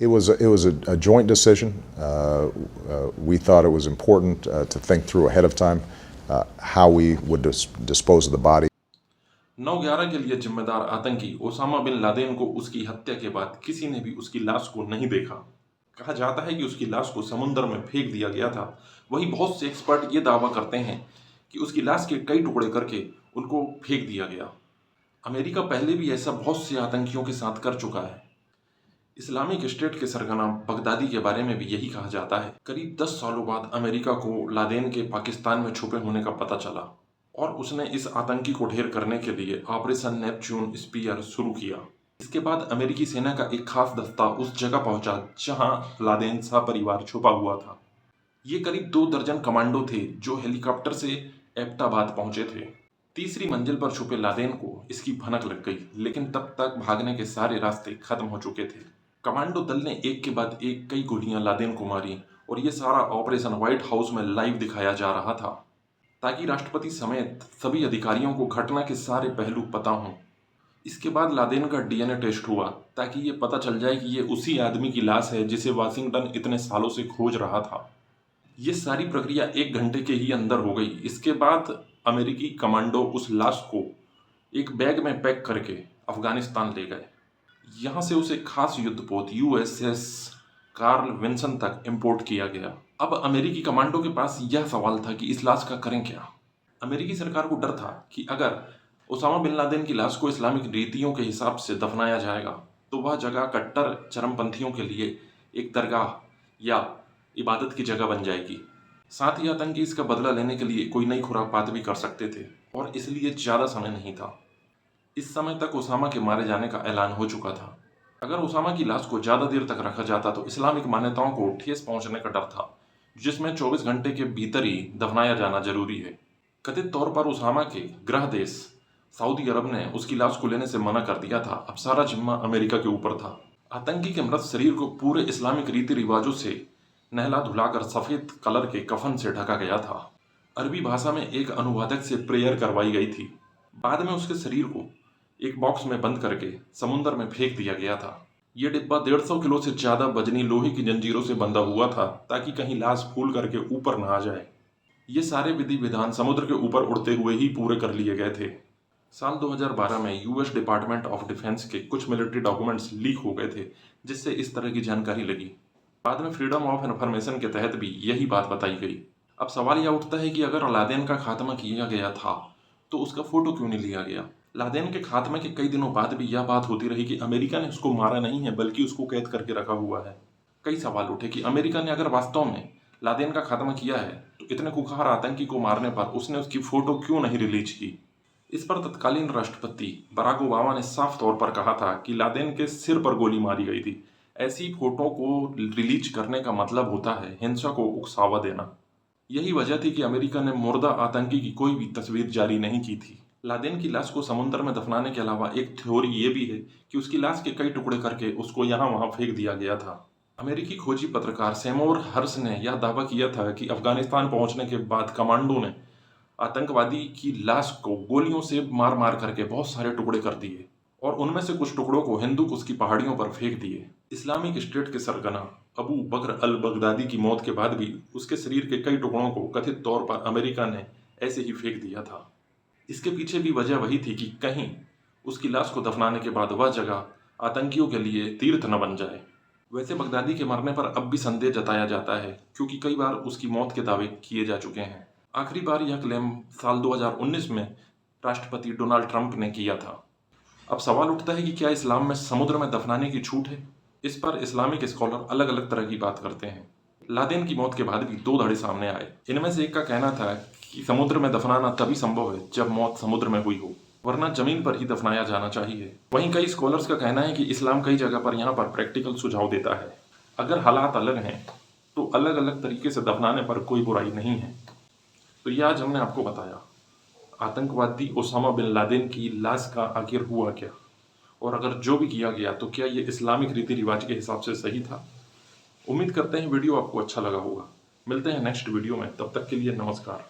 It was a joint decision. We thought it was important to think through ahead of time how we would dispose of the body. 9/11 के लिए जिम्मेदार आतंकी Osama bin Laden को उसकी हत्या के बाद किसी ने भी उसकी लाश को नहीं देखा। कहा जाता है कि उसकी लाश को समुद्र में फेंक दिया गया था। वहीं बहुत से एक्सपर्ट ये दावा करते हैं कि उसकी लाश के कई टुकड़े करके उनको फेंक दिया गया। अमेरिका पहले भी ऐसा बहुत से आतंकियों के साथ कर चुका है। इस्लामिक स्टेट के सरगना बगदादी के बारे में भी यही कहा जाता है। करीब 10 सालों बाद अमेरिका को लादेन के पाकिस्तान में छुपे होने का पता चला और उसने इस आतंकी को ढेर करने के लिए ऑपरेशन नेपच्यून स्पीयर शुरू किया। इसके बाद अमेरिकी सेना का एक खास दस्ता उस जगह पहुंचा जहां लादेन सपरिवार छुपा हुआ था। ये करीब 2 दर्जन कमांडो थे जो हेलीकॉप्टर से एबटाबाद पहुंचे थे। तीसरी मंजिल पर छुपे लादेन को इसकी भनक लग गई, लेकिन तब तक भागने के सारे रास्ते खत्म हो चुके थे। कमांडो दल ने एक के बाद एक कई गोलियां लादेन को मारी और ये सारा ऑपरेशन व्हाइट हाउस में लाइव दिखाया जा रहा था ताकि राष्ट्रपति समेत सभी अधिकारियों को घटना के सारे पहलू पता हों। इसके बाद लादेन का डीएनए टेस्ट हुआ ताकि ये पता चल जाए कि ये उसी आदमी की लाश है जिसे वाशिंगटन इतने सालों से खोज रहा था। ये सारी प्रक्रिया 1 घंटे के ही अंदर हो गई। इसके बाद अमेरिकी कमांडो उस लाश को एक बैग में पैक करके अफगानिस्तान ले गए। यहाँ से उसे खास युद्धपोत यूएसएस कार्ल विंसन तक इंपोर्ट किया गया। अब अमेरिकी कमांडो के पास यह सवाल था कि इस लाश का करें क्या। अमेरिकी सरकार को डर था कि अगर ओसामा बिन लादेन की लाश को इस्लामिक रीतियों के हिसाब से दफनाया जाएगा तो वह जगह कट्टर चरमपंथियों के लिए एक दरगाह या इबादत की जगह बन जाएगी। साथ ही आतंकी इसका बदला लेने के लिए कोई नई खुरापात भी कर सकते थे और इसलिए ज़्यादा समय नहीं था। इस समय तक ओसामा के मारे जाने का ऐलान हो चुका था। अगर ओसामा की लाश को ज़्यादा देर तक रखा जाता तो इस्लामिक मान्यताओं को ठेस पहुंचने का डर था, जिसमें 24 घंटे के भीतर ही दफनाया जाना जरूरी है। कथित तौर पर ओसामा के गृह देश सऊदी अरब ने उसकी लाश को लेने से मना कर दिया था। अब सारा जिम्मा अमेरिका के ऊपर था। आतंकी के मृत शरीर को पूरे इस्लामिक रीति रिवाजों से नहला धुलाकर सफ़ेद कलर के कफन से ढका गया था। अरबी भाषा में एक अनुवादक से प्रेयर करवाई गई थी। बाद में उसके शरीर को एक बॉक्स में बंद करके समुद्र में फेंक दिया गया था। यह डिब्बा 150 किलो से ज़्यादा वजनी लोहे की जंजीरों से बंधा हुआ था ताकि कहीं लाश फूल करके ऊपर न आ जाए। ये सारे विधि विधान समुद्र के ऊपर उड़ते हुए ही पूरे कर लिए गए थे। साल 2012 में यूएस डिपार्टमेंट ऑफ डिफेंस के कुछ मिलिट्री डॉक्यूमेंट्स लीक हो गए थे जिससे इस तरह की जानकारी लगी। बाद में फ्रीडम ऑफ इंफॉर्मेशन के तहत भी यही बात बताई गई। अब सवाल यह उठता है कि अगर लादेन का खात्मा किया गया था तो उसका फोटो क्यों नहीं लिया गया। लादेन के खात्मे के कई दिनों बाद भी यह बात होती रही कि अमेरिका ने उसको मारा नहीं है बल्कि उसको कैद करके रखा हुआ है। कई सवाल उठे कि अमेरिका ने अगर वास्तव में लादेन का खात्मा किया है तो इतने खुखार आतंकी को मारने पर उसने उसकी फोटो क्यों नहीं रिलीज की। इस पर तत्कालीन राष्ट्रपति बराक ओबामा ने साफ तौर पर कहा था कि लादेन के सिर पर गोली मारी गई थी। ऐसी फोटो को रिलीज करने का मतलब होता है हिंसा को उकसावा देना। यही वजह थी कि अमेरिका ने मुर्दा आतंकी की कोई भी तस्वीर जारी नहीं की थी। लादेन की लाश को समुद्र में दफनाने के अलावा एक थ्योरी ये भी है कि उसकी लाश के कई टुकड़े करके उसको यहाँ वहाँ फेंक दिया गया था। अमेरिकी खोजी पत्रकार सेमोर हर्ष ने यह दावा किया था कि अफगानिस्तान पहुंचने के बाद कमांडो ने आतंकवादी की लाश को गोलियों से मार मार करके बहुत सारे टुकड़े कर दिए और उनमें से कुछ टुकड़ों को हिंदू कुश की पहाड़ियों पर फेंक दिए। इस्लामिक स्टेट के सरगना अबू बकर अल बगदादी की मौत के बाद भी उसके शरीर के कई टुकड़ों को कथित तौर पर अमेरिका ने ऐसे ही फेंक दिया था। इसके पीछे भी वजह वही थी कि कहीं उसकी लाश को दफनाने के बाद वह जगह आतंकियों के लिए तीर्थ न बन जाए। वैसे बगदादी के मरने पर अब भी संदेह जताया जाता है क्योंकि कई बार उसकी मौत के दावे किए जा चुके हैं। आखिरी बार यह क्लेम साल 2019 में राष्ट्रपति डोनाल्ड ट्रंप ने किया था। अब सवाल उठता है कि क्या इस्लाम में समुद्र में दफनाने की छूट है। इस पर इस्लामिक स्कॉलर अलग अलग तरह की बात करते हैं। लादेन की मौत के बाद भी 2 धड़े सामने आए। इनमें से एक का कहना था कि समुद्र में दफनाना तभी संभव है जब मौत समुद्र में हुई हो, वरना जमीन पर ही दफनाया जाना चाहिए। वहीं कई स्कॉलर्स का कहना है कि इस्लाम कई जगह पर यहाँ पर प्रैक्टिकल सुझाव देता है। अगर हालात अलग हैं तो अलग अलग तरीके से दफनाने पर कोई बुराई नहीं है। तो ये आज हमने आपको बताया आतंकवादी ओसामा बिन लादेन की लाश का आखिर हुआ क्या, और अगर जो भी किया गया तो क्या ये इस्लामिक रीति रिवाज के हिसाब से सही था। उम्मीद करते हैं वीडियो आपको अच्छा लगा होगा। मिलते हैं नेक्स्ट वीडियो में, तब तक के लिए नमस्कार।